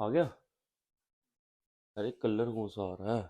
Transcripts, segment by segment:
आ गया। अरे कलर कौन सा आ रहा है?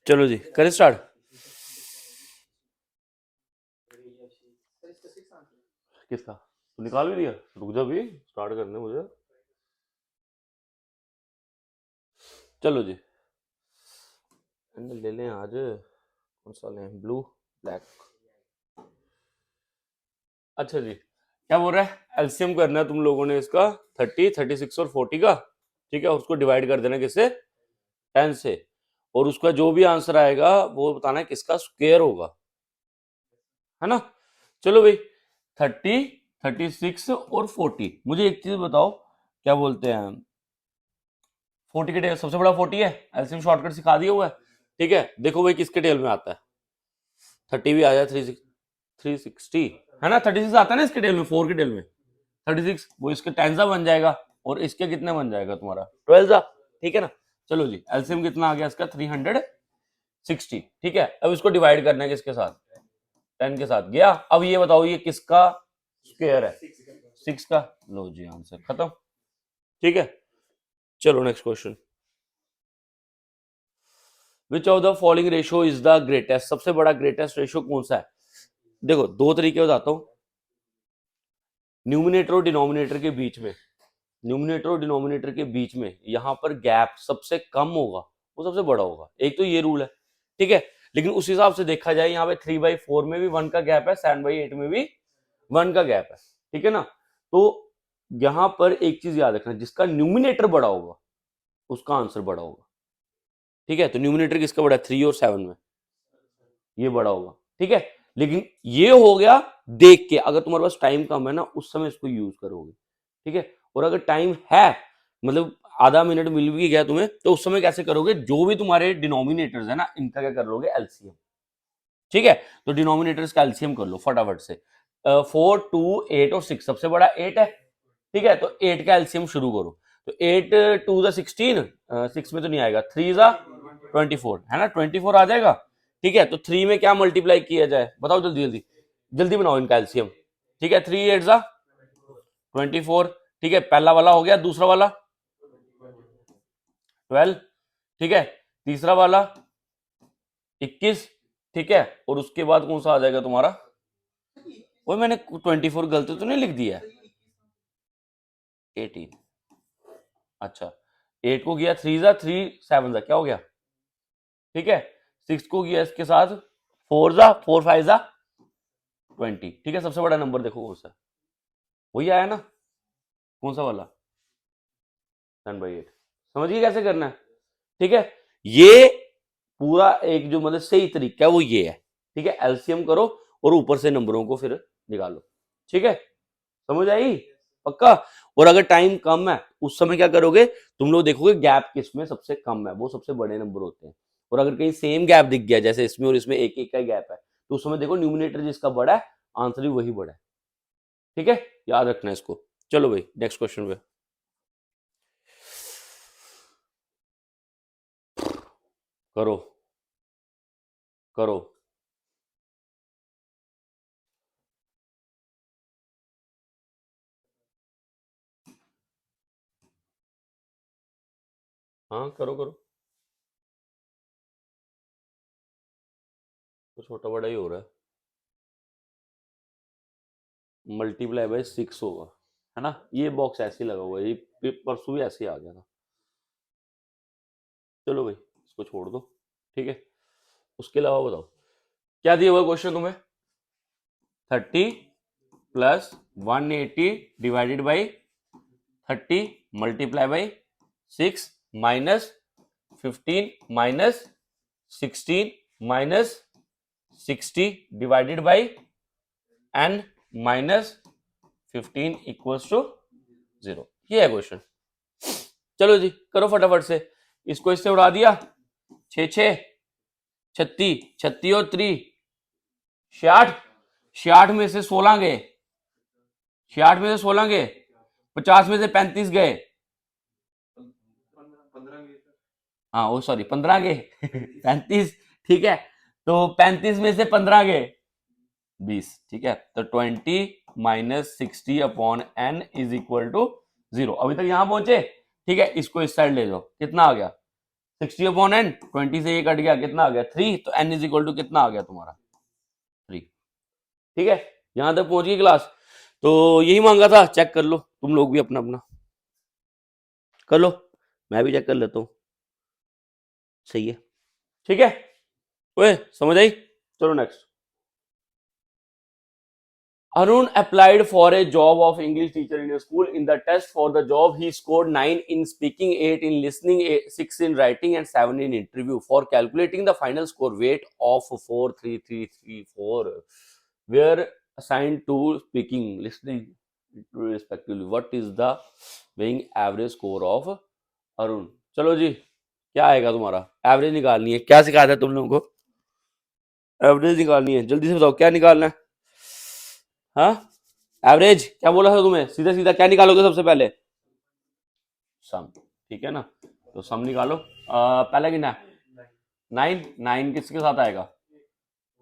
चलो जी, करें स्टार्ट। किसका? तू निकाल भी दिया? रुक जा भी, स्टार्ट करने मुझे। चलो जी, ले लें आज। कौन सा लें? Blue, black. अच्छा जी, क्या बोल रहा है? एलसीएम करना है तुम लोगों ने इसका 30, 36 और 40 का। ठीक है, उसको डिवाइड कर देना किससे? 10 से। और उसका जो भी आंसर आएगा वो बताना है किसका स्क्वायर होगा, है ना। चलो भाई, 30, 36 और 40। मुझे एक चीज बताओ, क्या बोलते हैं, 40 के टेल सबसे बड़ा 40 है। एलसीएम शॉर्टकट सिखा दिया हुआ है। ठीक है, देखो भाई किसके टेल में आता है। 30 भी आ जाए, 360 है ना। 36 आता है ना इसके टेल में, 4 के टेल में 36, वो इसके 10 सा बन जाएगा। और इसके कितने बन जाएगा तुम्हारा? 12 सा। ठीक है ना। चलो जी, एलसीएम कितना आ गया इसका? 360। ठीक है, अब इसको डिवाइड करना है किसके साथ? 10 के साथ। गया। अब ये बताओ ये किसका स्क्वायर है? 6 का। लो जी, आंसर खत्म। ठीक है, चलो next question. Which of the following ratio is the greatest? सबसे बड़ा ग्रेटेस्ट रेशियो कौन सा है? देखो, दो तरीके बताता हूं। न्यूमिनेटर और डिनोमिनेटर के बीच में, न्यूमिनेटर और डिनोमिनेटर के बीच में यहां पर गैप सबसे कम होगा, वो सबसे बड़ा होगा। एक तो ये रूल है। ठीक है, लेकिन उस हिसाब से देखा जाए यहाँ पे 3/4 में भी 1 का गैप है, 7/8 में भी 1 का गैप है। ठीक है ना। तो यहां पर एक चीज याद रखना, जिसका न्यूमिनेटर बड़ा होगा उसका आंसर बड़ा होगा। ठीक है, तो न्यूमिनेटर किसका बड़ा है? 3 और 7 में ये बड़ा होगा। ठीक है, लेकिन ये हो गया देख के, अगर तुम्हारे पास टाइम कम है ना उस समय इसको यूज करोगे। ठीक है, और अगर टाइम है, मतलब आधा मिनट मिल भी गया तुम्हें, तो उस समय कैसे करोगे? जो भी तुम्हारे डिनोमिनेटर्स है ना, इनका क्या कर लोगे? एलसीएम। ठीक है, तो डिनोमिनेटर्स का एलसीएम कर लो फटाफट से। 4, 2, 8 और 6, सबसे बड़ा 8 है। ठीक है, तो 8 का एलसीएम शुरू करो। तो 8 2 ज़ा 16, 6 में तो नहीं आएगा। 3 ज़ा 24 है ना, 24 आ जाएगा। ठीक है, तो 3 में क्या मल्टीप्लाई किया जाए? बताओ जल्दी जल्दी, जल्दी बनाओ इनका एलसीएम। ठीक है, 3 8 ज़ा 24। ठीक है, पहला वाला हो गया, दूसरा वाला 12। ठीक है, तीसरा वाला 21। ठीक है, और उसके बाद कौन सा आ जाएगा तुम्हारा? वो मैंने 24 गलती तो नहीं लिख दिया है? 18। अच्छा, 8 को गया 3 ज़ा 3, 7 ज़ा क्या हो गया? ठीक है, 6 को गया इसके साथ 4 ज़ा 4 5 ज़ा 20। ठीक है, सबसे बड़ा नंबर देखो कौन सा है? वही आया ना। कौन सा वाला? 10/8। समझिए कैसे करना है। ठीक है, ये पूरा एक जो मतलब सही तरीका है वो ये है। ठीक है, एलसीएम करो और ऊपर से नंबरों को फिर निकालो। ठीक है, समझ आई? पक्का। और अगर टाइम कम है उस समय क्या करोगे? तुम लोग देखोगे गैप किसमें सबसे कम है, वो सबसे बड़े नंबर होते हैं। और अगर कहीं सेम गैप दिख गया, जैसे इसमें और इसमें एक एक का गैप है, तो उस समय देखो न्यूमिनेटर जिसका बड़ा है आंसर भी वही बड़ा है। ठीक है, याद रखना है इसको। चलो भाई नेक्स्ट क्वेश्चन पे। करो करो। हाँ करो करो, तो छोटा बड़ा ही हो रहा है। मल्टीप्लाई बाय 6 होगा, है ना। ये बॉक्स ऐसे ही लगा हुआ है, ये परसों भी ऐसे ही आ गया था। चलो भाई इसको छोड़ दो। ठीक है, उसके अलावा बताओ क्या दिया हुआ क्वेश्चन तुम्हें? 30 plus 180 divided by 30 multiply by 6 minus 15 minus 16 minus 60 divided by n minus 15 equals to 0। ये है क्वेश्चन। चलो जी करो फटाफट से, इसको इससे उड़ा दिया, 6 6 36, 36 और 3 66, 66 में से 16 गए, 66 में से 16 गए, 50 में से 35 गए, हाँ वो सॉरी 15 गए 35, ठीक है, तो 35 में से 15 गए 20, ठीक है, तो 20 minus 60 upon n is equal to 0। अभी तक यहां पहुंचे, ठीक है, इसको इस साइड ले जाओ, कितना आ गया 60 अपॉन n, 20 से ये कट गया, कितना आ गया 3, तो n इज इक्वल टू कितना आ गया तुम्हारा 3। ठीक है, यहां तक पहुंच गई क्लास। तो यही मांगा था, चेक कर लो तुम लोग भी अपना अपना कर लो, मैं भी चेक कर लेता हूं, सही है, ठीक है, ओए समझ आई। चलो next. Arun applied for a job of English teacher in a school. In the test for the job, he scored 9 in speaking, 8 in listening, 6 in writing, and 7 in interview. For calculating the final score, weight of 4, 3, 3, 3, 4 were assigned to speaking, listening, respectively. What is the weighing average score of Arun? चलो जी, क्या आएगा तुम्हारा? Average निकालनी है। क्या सिखाया था तुम लोगों को? एवरेज निकालनी है, जल्दी से बताओ क्या निकालना है। हाँ एवरेज क्या बोला था तुम्हें? सीधा सीधा क्या निकालोगे सबसे पहले? सम, ठीक है ना, तो सम निकालो। पहला कितना है? 9, 9 किसके साथ आएगा?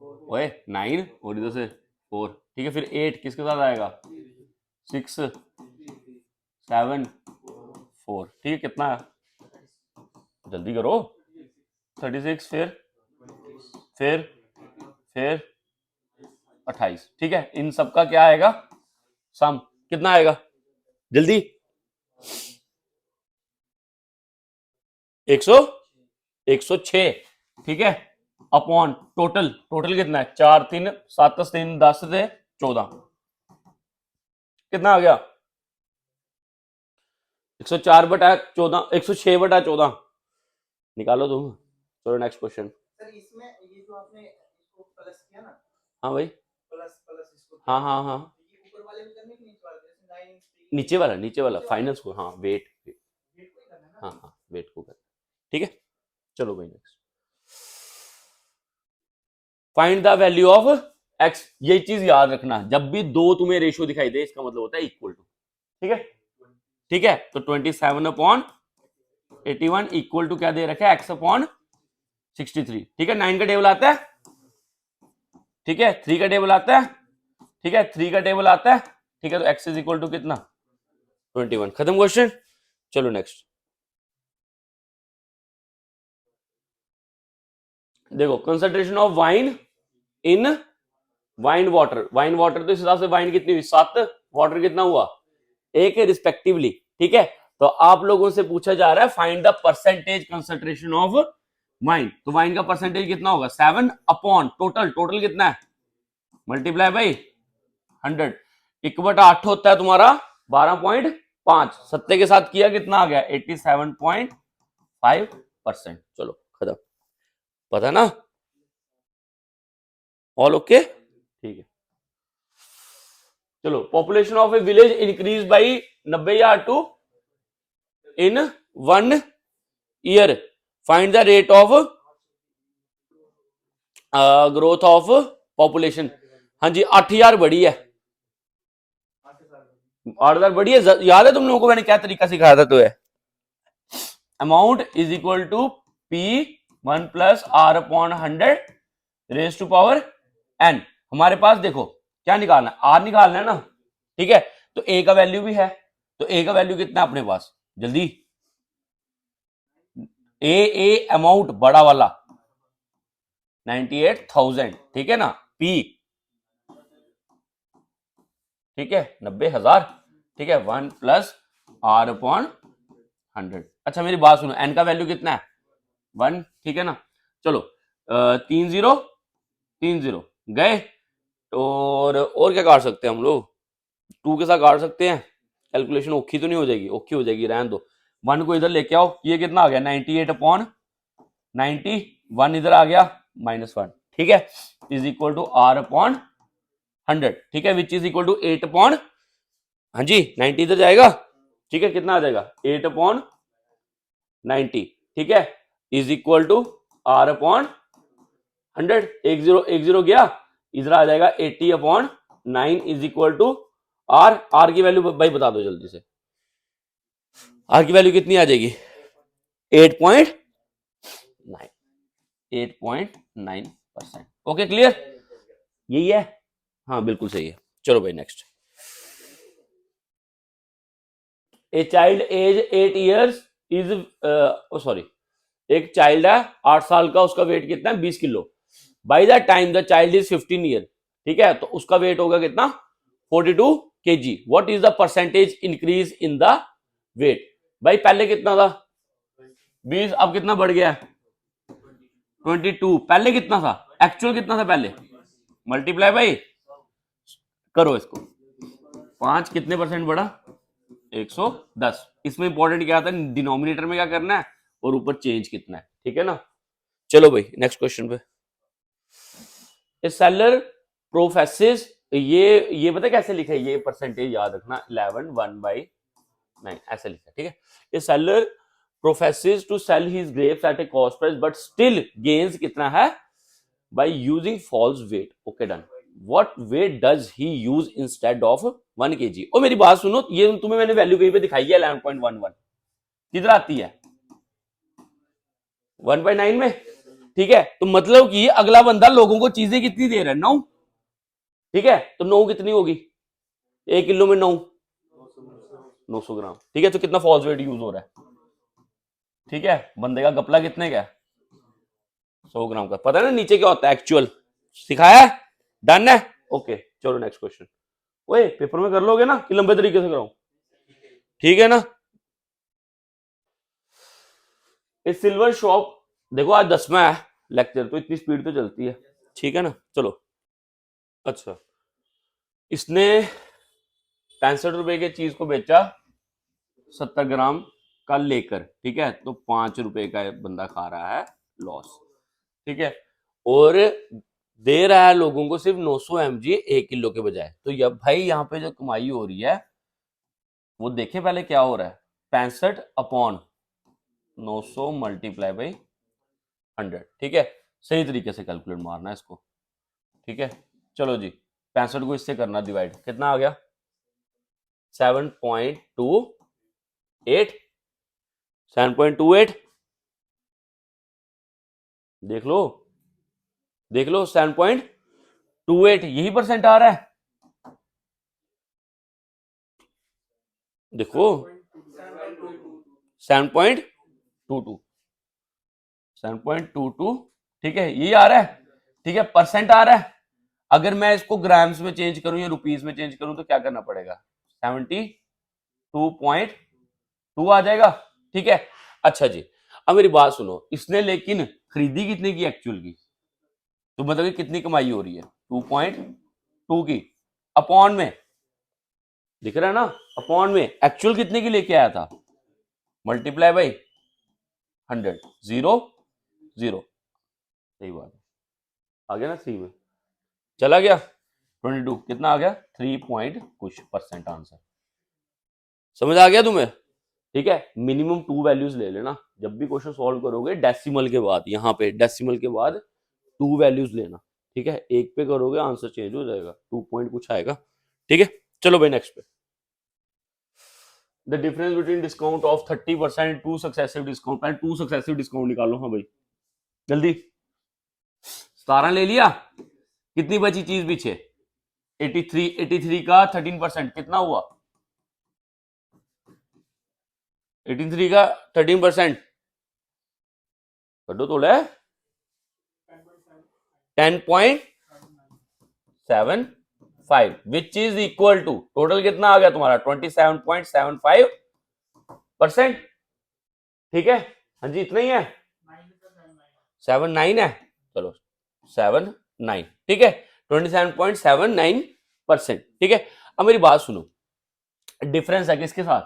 ओए 9 और इधर से 4, ठीक है, फिर 8 किसके साथ आएगा? 6, 7, 4, ठीक है, कितना है? जल्दी करो। 36, फिर 28, ठीक है, इन सबका क्या आएगा सम, कितना आएगा जल्दी? 106, ठीक है, अपॉन टोटल, टोटल कितना है? 4 3 7 3 10 से 14, कितना आ गया? 104 बटा 14, 106 बटा 14 निकालो तुम। चलो नेक्स्ट क्वेश्चन। सर इसमें ये जो आपने इसको प्लस किया ना, हाँ भाई, प्लस प्लस इसको, हाँ हाँ हाँ, ये ऊपर वाले में करने की नीचे वाले, जैसे 9 नीचे वाला फाइनल्स को, हाँ वेट, वेट को ही करना है ना। हाँ हाँ वेट को कर, ठीक है, चलो भाई next. Find the value of x, ये चीज याद रखना, जब भी दो तुम्हें रेशियो दिखाई दे इसका मतलब होता है इक्वल टू, ठीक है, ठीक है, तो 27 अपॉन 81 इक्वल टू क्या दे रखा है? एक्स अपॉन 63, ठीक है, 9 का टेबल आता है, ठीक है, 3 का टेबल आता है, ठीक है, 3 का टेबल आता है, ठीक है, तो एक्स इज इक्वल टू कितना? 21, खत्म क्वेश्चन। चलो नेक्स्ट देखो, concentration of wine in wine water, wine water तो इस हिसाब से वाइन कितनी हुई 7, वाटर कितना हुआ 1 रिस्पेक्टिवली, ठीक है, तो आप लोगों से पूछा जा रहा है find the percentage concentration of wine, तो वाइन का परसेंटेज कितना होगा 7 अपॉन टोटल, टोटल कितना है मल्टीप्लाई बाई 100, 1/8 होता है तुम्हारा 12.5, सत्ते के साथ किया कितना आ गया 87.5%। चलो खत्म, पता ना, ऑल ओके, ठीक है। चलो, population of a village increase by 90,000 to in 1 year, find the rate of growth of population. हाँ जी 8,000 बढ़ी है, 8,000 बढ़ी है, याद है तुम लोगों को मैंने क्या तरीका सिखाया था? तो है amount is equal to P1 plus R upon 100 raise to power n। हमारे पास देखो क्या निकालना है, R निकालना है ना, ठीक है, तो A का वैल्यू भी है, तो A का वैल्यू कितना है अपने पास जल्दी? ए अमाउंट बड़ा वाला 98,000, ठीक है ना, P ठीक है 90,000, ठीक है, 1 प्लस R अपॉन 100। अच्छा मेरी बात सुनो, n का वैल्यू कितना है 1, ठीक है ना, चलो 3 0 3 0 गए, और क्या काट सकते हैं हम लोग? 2 के साथ काट सकते हैं, कैलकुलेशन औखी तो नहीं हो जाएगी? औखी हो जाएगी, रहने दो, 1 को इधर लेके आओ, ये कितना आ गया 98 अपॉन 90, 1 इधर आ गया -1, ठीक है, is equal to R upon 100, ठीक है, which is equal to 8 upon, हाँ जी 90 इधर जाएगा, ठीक है, कितना आ जाएगा 8 अपॉन 90, ठीक है, is equal to r upon 100, एक जीरो गया, इधर आ जाएगा 80 upon 9 is equal to r की वैल्यू भाई बता दो जल्दी से, r की वैल्यू कितनी आ जाएगी 8.9, 8.9%। ओके क्लियर, यही है, हाँ बिल्कुल सही है। चलो भाई next, a child age 8 years is, sorry, एक चाइल्ड है 8 साल का, उसका वेट कितना है 20 किलो, by the time the child is 15 year, ठीक है, तो उसका वेट होगा कितना 42 kg, what is the percentage increase in the weight. भाई पहले कितना था 20, अब कितना बढ़ गया 22, पहले कितना था, एक्चुअल कितना था पहले, मल्टीप्लाई भाई करो इसको, 5 कितने परसेंट बढ़ा 110, इसमें इंपॉर्टेंट क्या था, डिनोमिनेटर में क्या करना है और ऊपर चेंज कितना है, ठीक है ना। चलो भाई नेक्स्ट क्वेश्चन पे, ए सेलर प्रोफेसेस, ये पता कैसे लिखा है, ये परसेंटेज याद रखना 11 1/9 ऐसे लिखा है, ठीक है। A seller professes to sell his grapes at a cost price but still gains कितना है by using false weight, okay done, what weight does he use instead of 1 kg। ओ मेरी बात सुनो, ये तुम्हें मैंने वैल्यू कहीं पे दिखाई है 11.11, किधर आती है 1/9 में, ठीक है, तो मतलब कि अगला बंदा लोगों को चीजें कितनी दे रहा है 9, ठीक है, तो 9 कितनी होगी 1 किलो में 9 900 ग्राम, ठीक है, तो कितना फॉल्स वेट यूज हो रहा है, ठीक है, बंदे का गपला कितने का 100 ग्राम का, पता है ना नीचे क्या होता है एक्चुअल, सिखाया है, डन है, ओके चलो नेक्स्ट क्वेश्चन, ओए पेपर में कर लोगे ना कि लंबे तरीके से कराऊं, ठीक है ना। इस सिल्वर शॉप, देखो आज 10वां है लेक्चर, तो इतनी स्पीड तो चलती है, ठीक है ना। चलो अच्छा, इसने 65 रुपए की चीज को बेचा 70 ग्राम का लेकर, ठीक है, तो 5 रुपए का बंदा खा रहा है लॉस, ठीक है, और दे रहा है लोगों को सिर्फ 900 mg 1 किलो के बजाय, तो ये भाई यहाँ पे जो कमाई हो रही है वो देखें पहले क्या हो रहा है, 65 अपॉन 900 मल्टीप्लाई बाई 100, ठीक है, सही तरीके से कैलकुलेट मारना है इसको, ठीक है। चलो जी 65 को इससे करना डिवाइड, कितना आ गया 7.28, 7.28, देख लो 7.28, यही परसेंट आ रहा है, देखो 7.22, 7.22, ठीक है, यही आ रहा है, ठीक है, परसेंट आ रहा है। अगर मैं इसको ग्राम्स में चेंज करूं या रुपीस में चेंज करूं तो क्या करना पड़ेगा 72.2 आ जाएगा, ठीक है। अच्छा जी, अब मेरी बात सुनो, इसने लेकिन खरीदी कितने की एक्चुअल की, तो मतलब कि कितनी कमाई हो रही है 2.2 की, अपॉन में दिख रहा है ना, अपॉन में एक्चुअल कितने की लेके आया था, मल्टीप्लाई बाई 100, 0 0, सही बात है, आ गया ना 3 में, चला गया 22, कितना आ गया 3 पॉइंट कुछ परसेंट आंसर, समझ आ गया तुम्हें, ठीक है। मिनिमम 2 वैल्यूज ले लेना जब भी क्वेश्चन सॉल्व करोगे, डेसिमल के बाद, यहाँ पे डेसिमल के बाद 2 वैल्यूज लेना, ठीक है, एक पे करोगे आंसर चेंज हो जाएगा, 2 पॉइंट कुछ आएगा, ठीक है। चलो भाई नेक्स्ट पे, the difference between discount of 30% 2 successive discount, पहले 2 सक्सेसिव डिस्काउंट निकालो, हाँ भाई जल्दी, 17 ले लिया, कितनी बची चीज पीछे 83 का 13% कितना हुआ 83 का 13% कटो थोड़ा 10.75 which is equal to, total कितना आ गया तुम्हारा 27.75%, ठीक है, हाँ जी इतना ही है 79 है, चलो 79, ठीक है, 27.79%, ठीक है। अब मेरी बात सुनो, डिफरेंस है किसके साथ,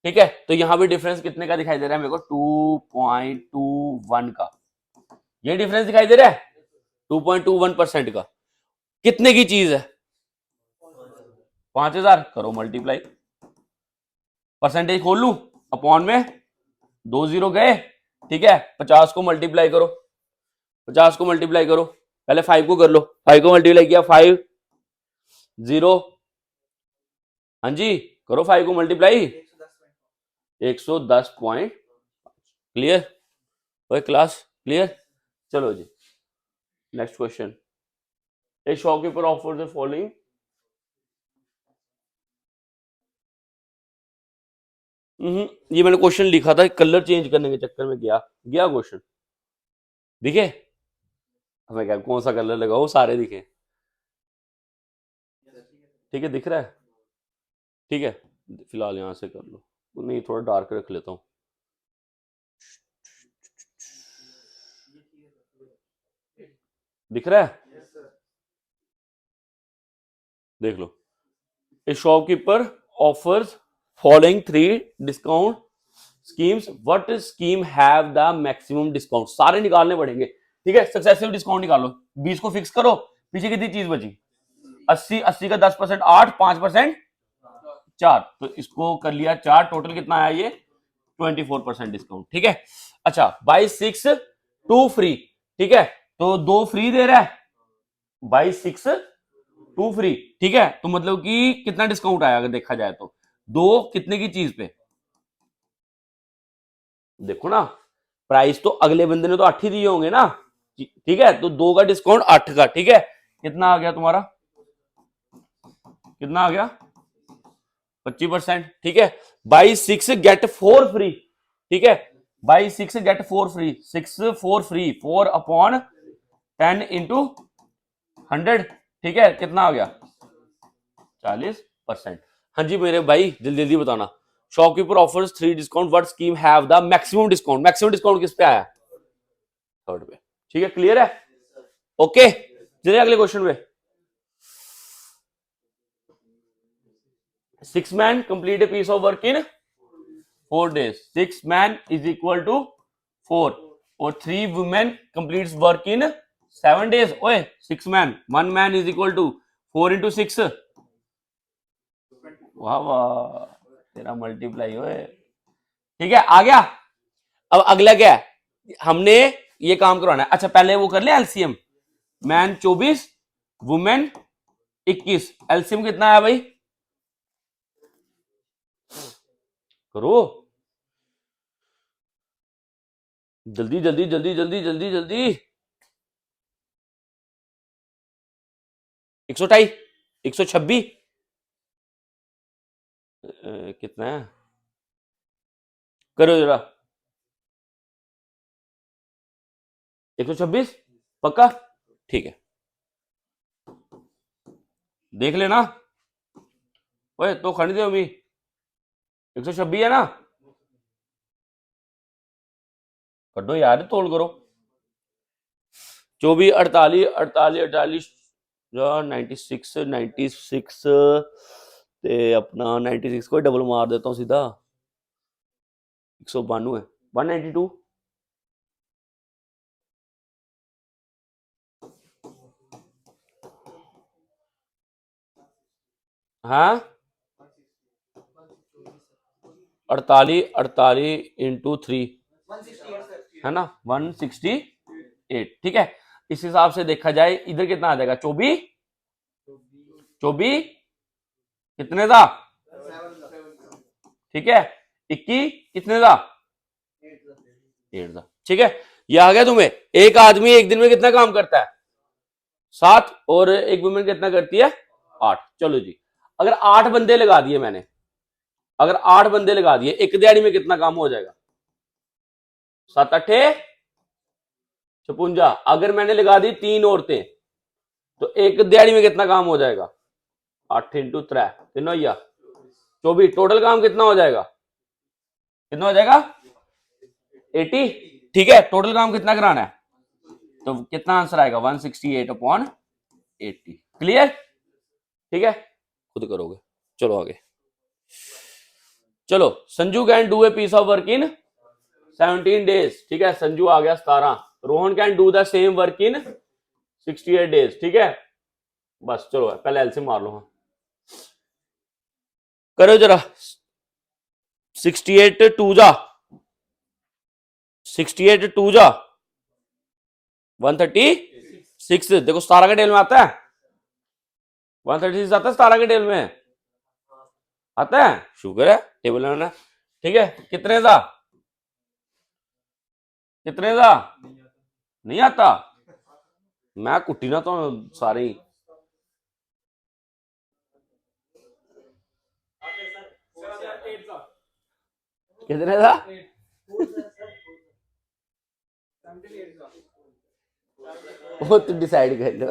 ठीक है, तो यहां पे डिफरेंस कितने का दिखाई दे रहा है मेरे को 2.21 का, ये डिफरेंस दिखाई दे रहा है 2.21% का, कितने की चीज है? 5000, करो मल्टीप्लाई, परसेंटेज खोल लू, अपॉन में 2 जीरो गए, ठीक है, 50 को मल्टीप्लाई करो, 50 को मल्टीप्लाई करो, पहले 5 को कर लो, 5 को मल्टीप्लाई किया 5 0, हाँ जी करो 5 को मल्टीप्लाई 110 पॉइंट। क्लियर? ओए क्लास क्लियर? चलो जी next question. A shopkeeper offer the following, ये मैंने क्वेश्चन लिखा था, कलर चेंज करने के चक्कर में गया क्वेश्चन, दिखे हमें क्या कौन सा कलर लगाओ, सारे दिखे, ठीक है दिख रहा है, ठीक है फिलहाल यहां से कर लो, नहीं थोड़ा डार्क रख लेता हूं, दिख रहा है, देख लो। A shopkeeper offers following 3 discount schemes, what scheme have the maximum discount, सारे निकालने पड़ेंगे, ठीक है, सक्सेसिव डिस्काउंट निकालो, 20 को फिक्स करो, पीछे कितनी चीज बची, 80 का 10%, 8, 5% 4, तो इसको कर लिया 4, टोटल कितना आया ये 24% डिस्काउंट, ठीक है। अच्छा बाई 6 2 फ्री, ठीक है, तो 2 फ्री दे रहा है, बाई 6 2 फ्री, ठीक है, तो मतलब कि कितना डिस्काउंट आया अगर देखा जाए तो, 2 कितने की चीज पे, देखो ना प्राइस तो अगले बंदे ने तो 8 ही दिए होंगे ना, ठीक है, तो 2 का डिस्काउंट 8 का, ठीक है, कितना आ गया तुम्हारा, कितना आ गया 25%, ठीक है, बाई 6 गेट 4 फ्री, ठीक है, by 6 get 4 free, 6 4 free, 4 upon 10 into 100, ठीक है, कितना आ गया 40%। हाँ जी मेरे भाई जल्दी जल्दी बताना, shopkeeper offers 3 discount, what scheme have the maximum discount, maximum discount किस पे आया, थर्ड पे, ठीक है, क्लियर है, ओके चलिए अगले क्वेश्चन पे। 6 man complete a piece of work in 4 days, 6 man is equal to 4, और 3 women completes work in 7 days, ओए 6 man, 1 man is equal to 4 into 6, वाह वाह तेरा मल्टीप्लाई ओए, ठीक है आ गया। अब अगला क्या है, हमने ये काम करवाना है, अच्छा पहले वो कर ले एलसीएम, मैन 24 वुमेन 21, एलसीएम कितना है भाई, करो जल्दी जल्दी जल्दी जल्दी जल्दी जल्दी, 128 126 कितना है, करो जरा 126 पक्का, ठीक है देख लेना, ओए तो खड़ी दे अभी 126 है ना, करो यार तोल करो, 24 48 48 48 96 96 ते अपना 96 को डबल मार देता हूं सीधा, 192 192, हाँ 48 48 इंटू 3 है ना 168, ठीक है, इस हिसाब से देखा जाए इधर कितना आ जाएगा 24 24 कितने था, ठीक है 21 कितने था 8 था, ठीक है, ये आ गया तुम्हें, एक आदमी एक दिन में कितना काम करता है 7, और एक वुमेन कितना करती है 8, चलो जी अगर 8 बंदे लगा दिए मैंने, अगर 8 बंदे लगा दिए एक दिहाड़ी में कितना काम हो जाएगा, 7 8 56, अगर मैंने लगा दी 3 औरतें तो एक दिहाड़ी में कितना काम हो जाएगा, 8 इंटू 3 कितना हो गया 24, टोटल काम कितना हो जाएगा, कितना हो जाएगा 80, ठीक है, टोटल काम कितना कराना है, तो कितना आंसर आएगा 168 अपॉन 80, क्लियर, ठीक है खुद करोगे, चलो आगे, चलो Sanju can do a piece of work in 17 days, ठीक है, संजू आ गया 17, Rohan can do the same work in 68 days, ठीक है, बस चलो पहले एलसीएम मार लो। हाँ करो जरा। 68 टू जा 136। देखो 17 के टेल में आता है, 136 आता है 17 के टेल में आता है, शुक्र है टेबल में। ठीक है कितने था नहीं आता, मैं कुट्टी ना तो सारे ही। कितने था वो तू डिसाइड कर लो।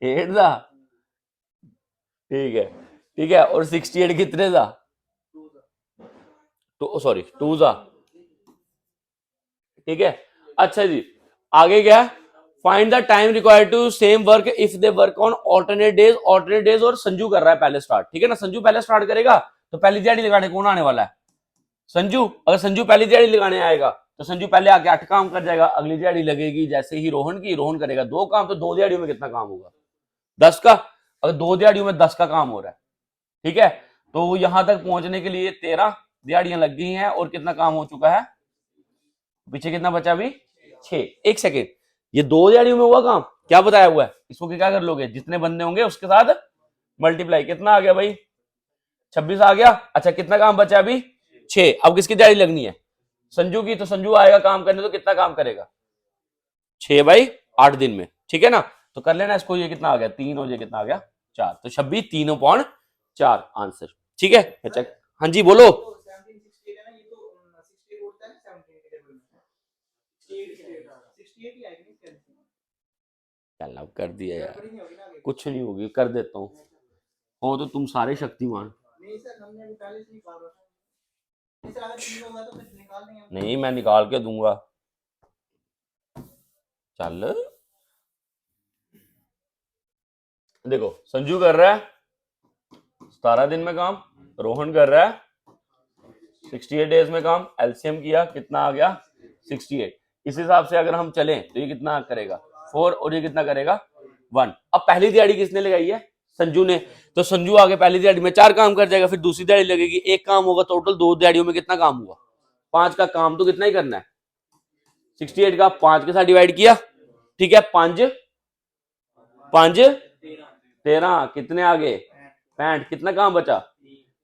8 था ठीक है और 68 कितने था, तो सॉरी 2 था। ठीक है अच्छा जी आगे क्या, find the time required to same work if they work on alternate days और संजू कर रहा है पहले स्टार्ट। ठीक है ना, संजू पहले स्टार्ट करेगा तो पहली दिहाड़ी लगाने कौन आने वाला है, संजू। अगर संजू पहली दिहाड़ी लगाने आएगा तो संजू पहले आके 8 काम कर जाएगा, अगली दिहाड़ी लगेगी जैसे ही रोहन की, रोहन करेगा 2 काम, तो 2 दिहाड़ियों में कितना काम होगा 10 का। अगर 2 दिहाड़ियों में 10 का काम हो रहा है ठीक है, तो यहां तक पहुंचने के लिए 13 दिहाड़ियां लग गई हैं और कितना काम हो चुका है, पीछे कितना बचा अभी 6। एक सेकेंड, ये 2 दिहाड़ियों में हुआ काम, क्या बताया हुआ है, इसको क्या कर लोगे, जितने बंदे होंगे उसके साथ मल्टीप्लाई, कितना आ गया भाई 26 आ गया। अच्छा कितना काम बचा अभी 6। अब किसकी दिहाड़ी लगनी है, संजू की, तो संजू आएगा काम करने, तो कितना काम करेगा 6 बाई 8 दिन में। ठीक है ना, तो कर लेना इसको, ये कितना आ गया 3 और ये कितना आ गया 4, तो 26 3/4 आंसर। ठीक है चेक। हाँ जी बोलो। 1768 है ना, ये तो 68 होता है ना 17 के टेबल में, 68 ही आएगी इसके आंसर। चल कर दिया यार, गड़बड़ी नहीं होगी ना आगे। कुछ नहीं होगी, कर देता हूँ। हो तो तुम सारे शक्तिमान। नहीं सर हमने अभी पहले से निकाल रखा है, इस अगर ठीक होगा तो फिर निकाल देंगे हम। नहीं मैं निकाल के दूंगा, चल। देखो संजू कर रहा है 17 दिन में काम, रोहन कर रहा है 68 डेज में काम, एलसीएम किया कितना आ गया 68। इस हिसाब से अगर हम चलें तो ये कितना करेगा 4 और ये कितना करेगा 1। अब पहली दिहाड़ी किसने लगाई है, संजू ने, तो संजू आगे पहली दिहाड़ी में 4 काम कर जाएगा, फिर दूसरी दिहाड़ी लगेगी 1 काम होगा, टोटल 2 दिहाड़ियों में कितना काम हुआ 5 का काम, तो कितना ही करना है 68 का 5 के साथ डिवाइड किया। ठीक है 5 5 13 कितने आगे 65, कितना काम बचा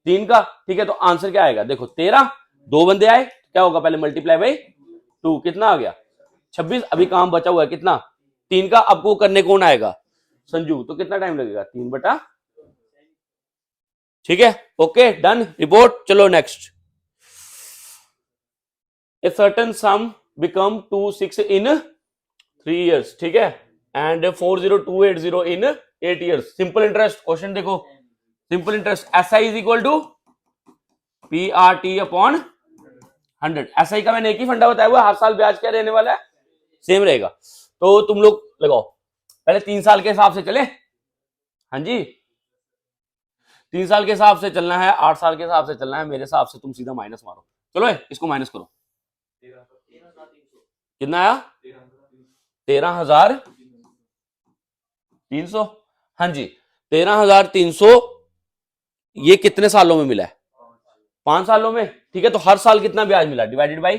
3 का। ठीक है तो आंसर क्या आएगा, देखो 13, 2 बंदे आए क्या होगा, पहले मल्टीप्लाई बाई 2, कितना आ गया 26। अभी काम बचा हुआ है कितना 3 का, अब वो करने कौन आएगा संजू, तो कितना टाइम लगेगा 3/। ठीक है ओके डन रिपोर्ट। चलो next, a certain sum become 26 in 3 years। ठीक है and 40280 in 8 years। Simple interest question देखो, simple interest SI is equal to PRT upon 100। SI का मैंने एक ही फंडा बताया हुआ, हर साल ब्याज क्या रहने वाला है सेम रहेगा। तो तुम लोग लगाओ, पहले 3 साल के हिसाब से चले, हाँ जी 3 साल के हिसाब से चलना है, 8 साल के हिसाब से चलना है, मेरे हिसाब से तुम सीधा माइनस मारो। चलो इसको माइनस करो, कितना आया 13,300। हाँ जी 13,300, ये कितने सालों में मिला है 5 सालों में। ठीक है तो हर साल कितना ब्याज मिला डिवाइडेड बाई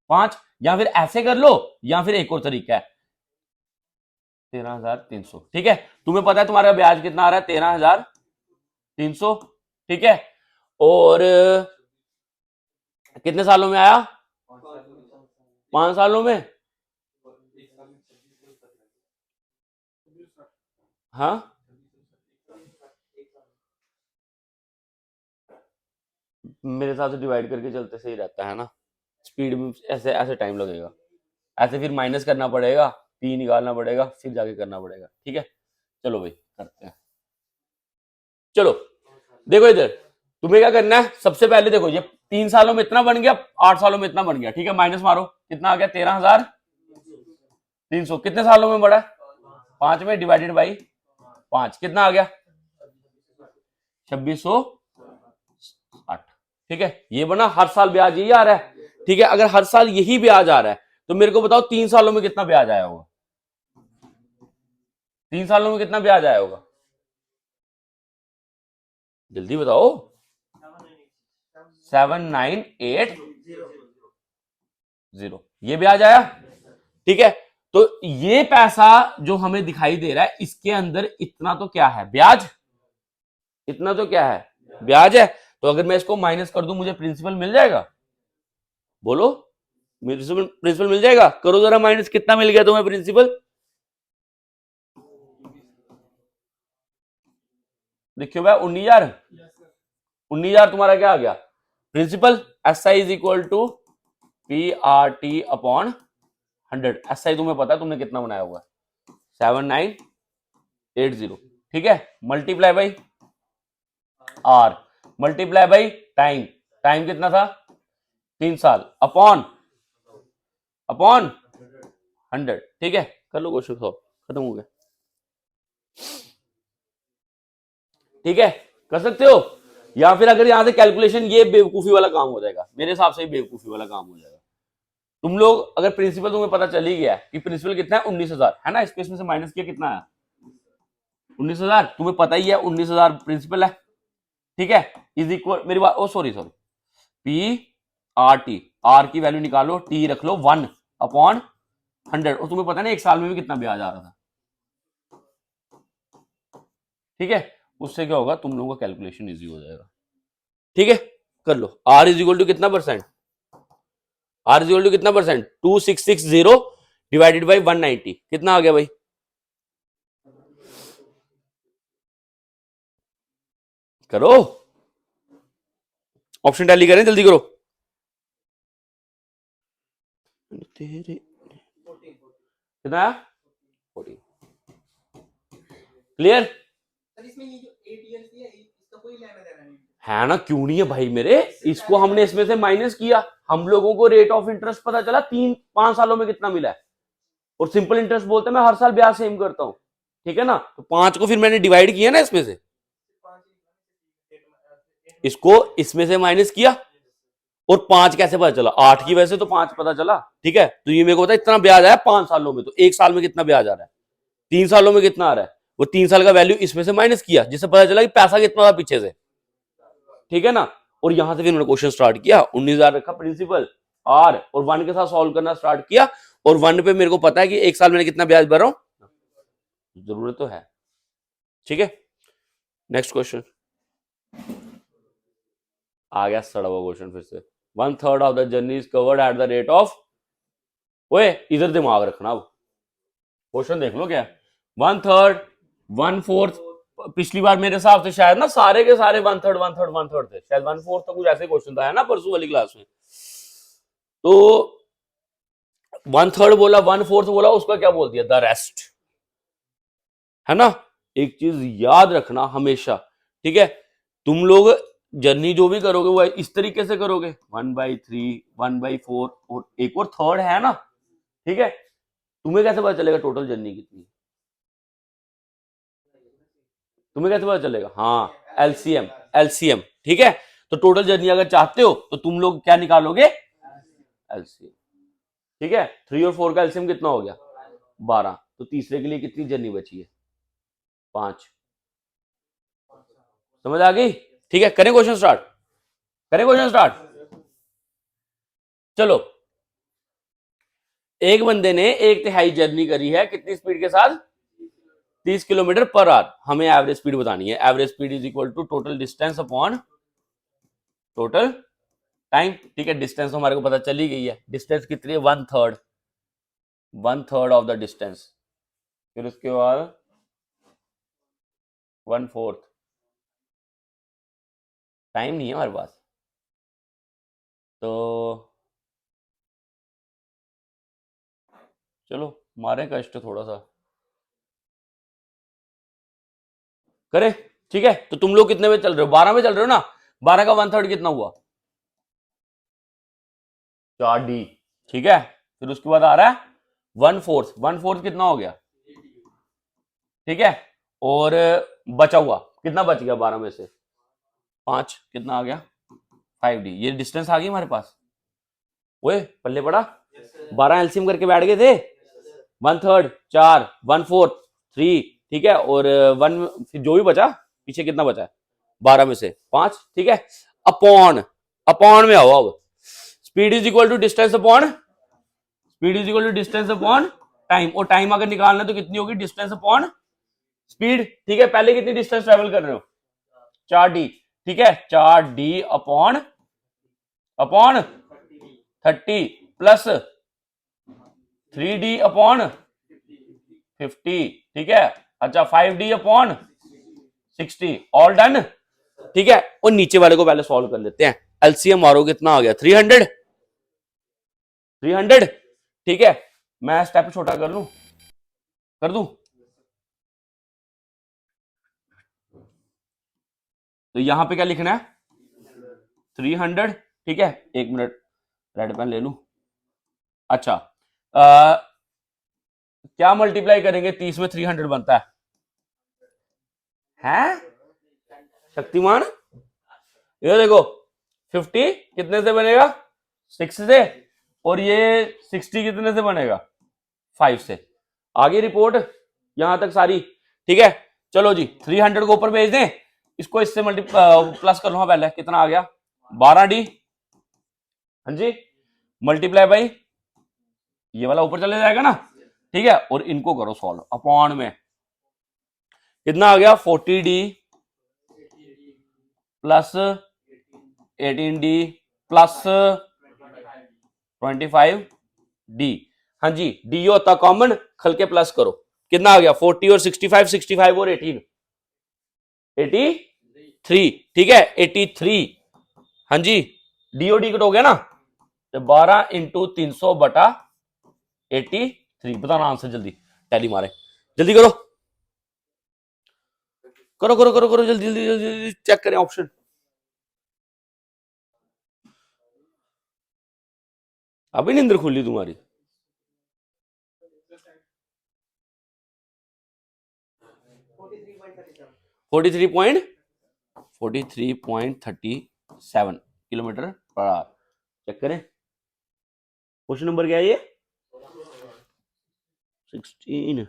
5, या फिर ऐसे कर लो या फिर एक और तरीका है 13,300। ठीक है तुम्हें पता है तुम्हारा ब्याज कितना आ रहा है 13,300। ठीक है और कितने सालों में आया 5 सालों में। हाँ मेरे हिसाब से डिवाइड करके चलते सही रहता है ना, स्पीड में ऐसे ऐसे टाइम लगेगा, ऐसे फिर माइनस करना पड़ेगा, पी निकालना पड़ेगा, फिर जाके करना पड़ेगा। ठीक है चलो भाई करते हैं। चलो देखो इधर तुम्हें क्या करना है, सबसे पहले देखो ये 3 सालों में इतना बन गया, 8 सालों में इतना बन गया। ठीक है माइनस मारो, कितना आ गया 13,300, कितने सालों में बढ़ा 5 में डिवाइडेड बाई 5, कितना आ गया 2660। ठीक है ये बना, हर साल ब्याज यही आ रहा है। ठीक है अगर हर साल यही ब्याज आ रहा है तो मेरे को बताओ 3 सालों में कितना ब्याज आया होगा, 3 सालों में कितना ब्याज आया होगा? जल्दी बताओ। 7980 ये ब्याज आया। ठीक है, तो ये पैसा जो हमें दिखाई दे रहा है इसके अंदर इतना तो क्या है? ब्याज। इतना तो क्या है? ब्याज है। तो अगर मैं इसको माइनस कर दूं मुझे प्रिंसिपल मिल जाएगा? बोलो, प्रिंसिपल मिल जाएगा? करो जरा माइनस, कितना मिल गया तुम्हें प्रिंसिपल? देखियो भाई 19,000 तुम्हारा क्या आ गया? Principal. S I is equal to P R T upon 100। S I तुम्हें पता है तुमने कितना बनाया होगा? 7980। ठीक है, multiply by R, multiply by time. Time कितना था? 3 साल, अपॉन 100। ठीक है, कर लो क्वेश्चन सॉल्व, खत्म हो गया। ठीक है, कर सकते हो। या फिर अगर यहां से कैलकुलेशन, ये बेवकूफी वाला काम हो जाएगा, मेरे हिसाब से बेवकूफी वाला काम हो जाएगा। तुम लोग अगर प्रिंसिपल तुम्हें पता चल ही गया कि प्रिंसिपल कितना है 19,000 है ना, इसमें से माइनस किया कितना है? 19,000। तुम्हें पता ही है 19,000 प्रिंसिपल है। ठीक है, इज इक्वल, मेरी बात, oh sorry P R T, R की वैल्यू निकालो, टी रख लो 1 अपॉन 100। और तुम्हें पता है ना एक साल में भी कितना ब्याज आ रहा था। ठीक है, उससे क्या होगा, तुम लोगों का कैलकुलेशन इजी हो जाएगा। ठीक है, कर लो। आर इज इक्वल टू कितना percent? R is equal to कितना परसेंट? 2660 डिवाइडेड बाई 190, कितना आ गया भाई? करो, ऑप्शन टैली करें, जल्दी करो। तेरे कितना है? 14। क्लियर? सर इसमें ये जो 8 इयर्स है इसका कोई लेना देना नहीं है ना, क्यों नहीं है भाई मेरे? इसको हमने इसमें से माइनस किया, हम लोगों को रेट ऑफ इंटरेस्ट पता चला 3-5 सालों में कितना मिला है, और सिंपल इंटरेस्ट बोलते हैं मैं हर साल ब्याज सेम करता हूं। ठीक है ना, तो 5 को फिर मैंने डिवाइड किया ना इसमें से, इसको इसमें से माइनस किया, और 5 कैसे पता चला? 8 की वजह से तो 5 पता चला। ठीक है, तो ये मेरे को पता इतना ब्याज आया 5 सालों में, तो 1 साल में कितना ब्याज आ रहा है, 3 सालों में कितना आ रहा है, वो 3 साल का वैल्यू इसमें से माइनस किया, जिससे पता चला कि पैसा कितना था पीछे से। ठीक है ना, और यहां से फिर मैंने क्वेश्चन स्टार्ट किया, 19,000 रखा प्रिंसिपल, आर और 1 के साथ सॉल्व करना स्टार्ट किया, और 1 पे मेरे को पता है कि 1 साल मैंने कितना ब्याज भर रहा हूं, जरूरत तो है। ठीक है, नेक्स्ट क्वेश्चन आ गया, सड़ा हुआ क्वेश्चन फिर से। 1/3 of the journey is covered at the rate of, ओए इधर दिमाग रखना, अब क्वेश्चन देख लो क्या है। 1/3, 1/4, पिछली बार मेरे हिसाब से शायद ना सारे के सारे 1/3 1/3 1/3 थे, शायद 1/4 तो कुछ ऐसे क्वेश्चन था, है ना, परसों वाली क्लास में। तो 1/3 बोला, 1/4 बोला, उसका क्या बोल दिया? द रेस्ट, है ना। एक चीज याद रखना हमेशा, ठीक है, तुम लोग जर्नी जो भी करोगे वो इस तरीके से करोगे, 1/3, 1/4 और एक और थर्ड है ना। ठीक है, तुम्हें कैसे पता चलेगा टोटल जर्नी कितनी? तुम्हें कैसे पता चलेगा? हाँ, एलसीएम, एलसीएम। ठीक है, तो टोटल जर्नी अगर चाहते हो तो तुम लोग क्या निकालोगे? एलसीएम। ठीक है, 3 और 4 का एलसीएम कितना हो गया? 12। तो तीसरे के लिए कितनी जर्नी बची है? 5। समझ आ गई? ठीक है, करें क्वेश्चन स्टार्ट, करें क्वेश्चन स्टार्ट। चलो, एक बंदे ने 1/3 जर्नी करी है, कितनी स्पीड के साथ? 30 किलोमीटर पर आवर। हमें एवरेज स्पीड बतानी है। Average speed is equal to total distance upon total time. ठीक है, डिस्टेंस हमारे को पता चली गई है, डिस्टेंस कितनी है? 1/3, 1/3 ऑफ द डिस्टेंस, फिर उसके बाद 1/4। टाइम नहीं है हमारे पास, तो चलो मारे कष्ट थोड़ा सा, करें। ठीक है, तो तुम लोग कितने में चल रहे हो? 12 में चल रहे हो ना। 12 का 1/3 कितना हुआ? 4D। ठीक है, फिर उसके बाद आ रहा है 1/4, 1/4 कितना हो गया? ठीक है, और बचा हुआ कितना बच गया 12 में से? 5, कितना आ गया? 5D। ये डिस्टेंस आ गई हमारे पास। ओए पल्ले पड़ा, 12 एलसीएम करके बैठ गए थे। 1/3 4, 1/4 3, ठीक है, और 1 फिर जो भी बचा पीछे कितना बचा है 12 में से 5, ठीक है, अपॉन अपॉन में आओ अब, speed is equal to distance upon, speed is equal to distance upon time, और टाइम अगर निकालना है तो कितनी होगी, डिस्टेंस अपॉन स्पीड, ठीक है। पहले कितनी डिस्टेंस ट्रेवल कर रहे हो 4d, ठीक है, 4d upon upon 30 plus 3d upon 50, ठीक है, अच्छा 5d अपॉन 60, ऑल डन, ठीक है। और नीचे वाले को पहले सॉल्व कर लेते हैं, एलसीएम मारो कितना आ गया 300, 300, ठीक है। मैं स्टेप छोटा कर लूं, कर दूं, तो यहां पे क्या लिखना है 300, ठीक है, 1 मिनट रेड पेन ले लूं। अच्छा क्या मल्टीप्लाई करेंगे 30 में 300 बनता है, हैं शक्तिमान, ये देखो 50 कितने से बनेगा 6 से, और ये 60 कितने से बनेगा 5 से, आगे रिपोर्ट यहां तक सारी, ठीक है। चलो जी 300 को ऊपर भेज दें, इसको इससे प्लस कर लो, हाँ पहले कितना आ गया 12d, हाँ जी, मल्टीप्लाई बाई ये वाला ऊपर चले जाएगा ना, ठीक है, और इनको करो सॉल्व, अपॉन में कितना आ गया 40d plus 18d plus 25d, हाँ जी, डी होता कॉमन, खल के प्लस करो, कितना आ गया 40 और 65, 65 और 18 83, ठीक है 83, हाँ जी, डीओडी कट हो गया ना, तो 12 इंटू 300 बटा 83, बताना आंसर जल्दी, टैली मारे जल्दी करो करो करो करो करो जल्दी जल्दी जल्दी जल्दी चेक करें ऑप्शन, अभी नींद खुली तुम्हारी, forty three point 37 kilometre per hour, check करें क्वेश्चन नंबर क्या है ये 16,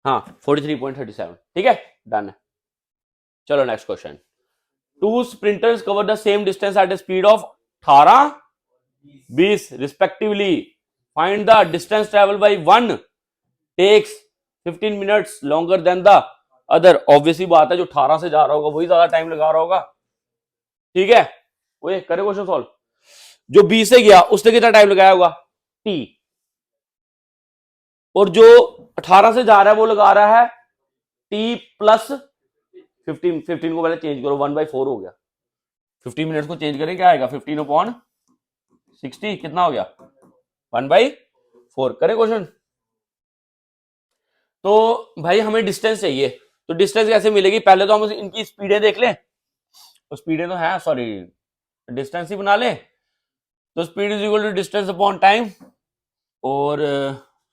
हाँ 43.37, ठीक है, डन। चलो next question, two sprinters cover the same distance at a speed of 18, 20 respectively, find the distance travel by one takes 15 minutes longer than the other, obviously बात है जो 18 से जा रहा होगा वही ज्यादा टाइम लगा रहा होगा, ठीक है, वो करे क्वेश्चन सॉल्व, जो 20 से गया उसने कितना टाइम लगाया होगा t, और जो 18 से जा रहा है वो लगा रहा है t प्लस 15, 15 को पहले चेंज करो 1/4 हो गया, 15 मिनट्स को चेंज करें क्या आएगा 15 अपॉन 60 कितना हो गया 1/4, करें क्वेश्चन। तो भाई हमें डिस्टेंस चाहिए, तो डिस्टेंस कैसे मिलेगी, पहले तो हम इनकी स्पीडें देख लें, तो स्पीडें तो है, सॉरी डिस्टेंस ही बना लें, तो speed is equal to distance upon time, और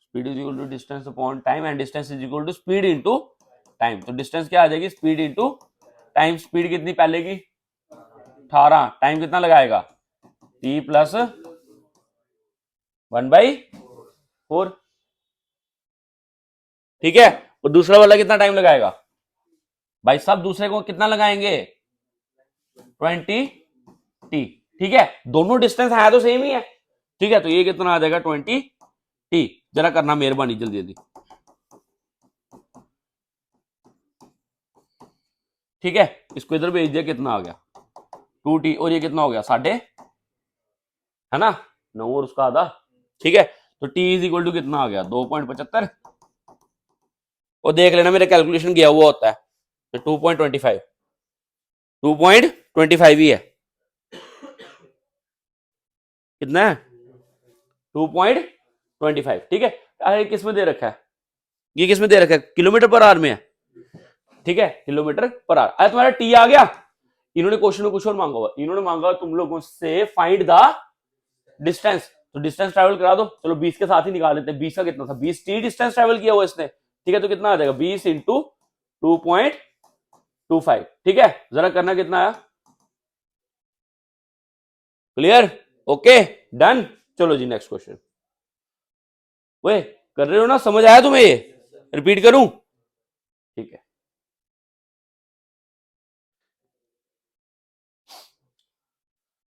speed is equal to distance upon time, and distance is equal to speed into time, तो डिस्टेंस क्या आ जाएगी स्पीड इनटू टाइम, स्पीड कितनी पहले की 18, टाइम कितना लगाएगा t प्लस 1/4, ठीक है, और दूसरा वाला कितना टाइम लगाएगा भाई साहब, दूसरे को कितना लगाएंगे 20t, ठीक है, दोनों डिस्टेंस है तो सेम ही है, ठीक है, तो ये कितना आ जाएगा 20t, जरा करना मेहरबानी जल्दी जल्दी, ठीक है, इसको इधर भेज दिया, कितना आ गया 2t, और ये कितना हो गया 6.5, है ना 9 और उसका आधा, ठीक है, तो t इज इक्वल टू कितना आ गया 2.75, और देख लेना मेरा कैलकुलेशन गया हुआ होता है, तो 2.25 ही है, कितना है 2.25, ठीक है, अरे किस में दे रखा है, ये किस में दे रखा है किलोमीटर पर आवर में है, ठीक है, किलोमीटर पर आवर, अरे तुम्हारा टी आ गया, इन्होंने क्वेश्चन में कुछ और मांगा हुआ, इन्होंने मांगा तुम लोगों से फाइंड द डिस्टेंस, तो डिस्टेंस ट्रैवल करा दो, चलो 20 के साथ ही निकाल लेते हैं, 20 का कितना था 20 टी डिस्टेंस ट्रैवल किया हुआ इसने, ठीक है, तो कितना आ जाएगा 20 इंटू 2.25, ठीक है, जरा करना कितना आया, क्लियर, ओके डन। चलो जी नेक्स्ट क्वेश्चन, वे कर रहे हो ना, समझ आया तुम्हें ये, रिपीट करूं? ठीक है,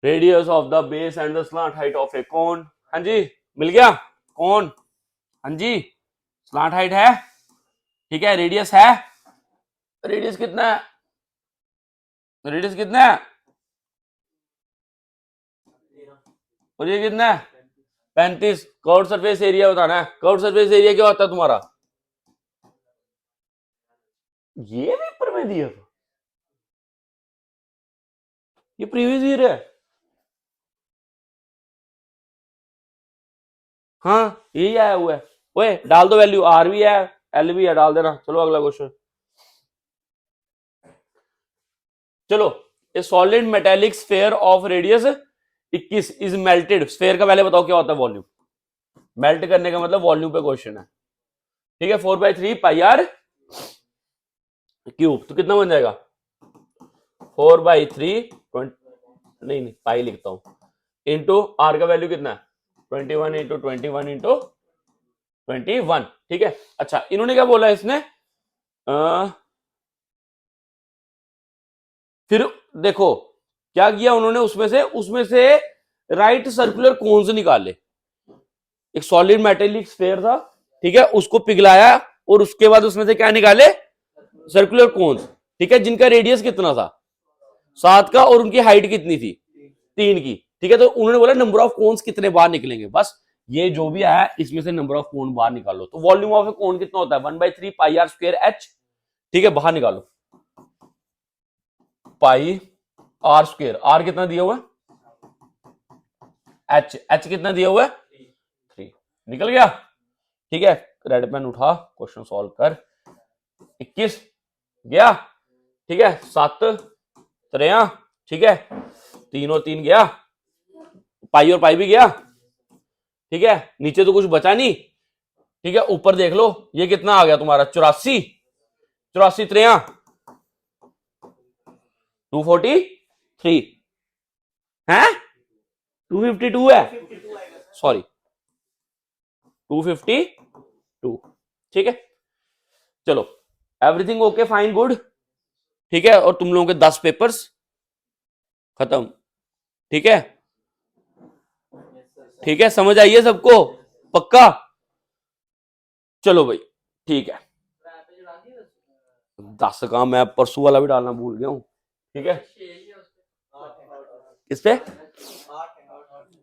radius of the base and the slant height of a cone. हाँ जी, मिल गया कोन। हाँ जी, स्लांट हाइट है, ठीक है, रेडियस है, रेडियस कितना है, रेडियस कितना है, और ये कितना है 35। कर्व सरफेस एरिया बताना है। कर्व सरफेस एरिया क्या होता है तुम्हारा, ये पेपर में दिया था, ये प्रीवियस ईयर है। हाँ यही आया हुआ है। ओए डाल दो वैल्यू, आर भी है एल भी है, डाल देना। चलो अगला क्वेश्चन। चलो, ए solid metallic sphere of radius 21 is melted. Sphere का पहले बताओ क्या होता है, वॉल्यूम। मेल्ट करने का मतलब वॉल्यूम पे क्वेश्चन है, ठीक है। 4/3 पाई आर क्यूब, तो कितना बन जाएगा 4/3 नहीं पाई लिखता हूं, इंटू आर का वैल्यू कितना है 21 इंटू 21 इंटू 21, ठीक है। अच्छा इन्होंने क्या बोला इसने, फिर देखो क्या किया उन्होंने, उसमें से राइट सर्कुलर कोन्स निकाले। एक सॉलिड मेटेलिक स्फेयर था, ठीक है, उसको पिघलाया और उसके बाद उसमें से क्या निकाले, सर्कुलर कोन्स, ठीक है, जिनका रेडियस कितना था 7 का और उनकी हाइट कितनी थी 3 की, ठीक है। तो उन्होंने बोला नंबर ऑफ कोन्स कितने बाहर निकलेंगे, बस ये जो भी आया इसमें से नंबर ऑफ कोन बाहर निकालो। तो वॉल्यूम ऑफ ए कोन कितना होता है 1/3 पाई आर स्क्वायर एच, ठीक है, बाहर निकालो पाई आर स्क्वायर, आर कितना दिया हुआ है, एच कितना दिया हुआ है 3, निकल गया, ठीक है। रेड पेन उठा, क्वेश्चन सॉल्व कर। 21 गया, ठीक है, 7 3, ठीक है, 3 और 3 गया, पाई और पाई भी गया, ठीक है, नीचे तो कुछ बचा नहीं, ठीक है। ऊपर देख लो ये कितना आ गया तुम्हारा 84, 84 3 243 है, 252 है, 52 आएगा सर। सॉरी 252, ठीक है। चलो एवरीथिंग ओके फाइन गुड, ठीक है। और तुम लोगों के 10 पेपर्स खत्म, ठीक है, ठीक है, समझ आई है सबको पक्का। चलो भाई ठीक है, 10 का मैं परसों वाला भी डालना भूल गया हूं, ठीक है। किस पे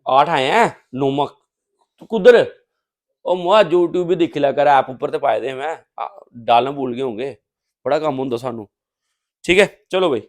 8 आए हैं नोमक तो कुदर और मुआ यूट्यूब भी दिख लिया कर, ऐप ऊपर ते पाए दे मैं डालना भूल गए होंगे, बड़ा कम होंगे सानू, ठीक है। चलो भाई।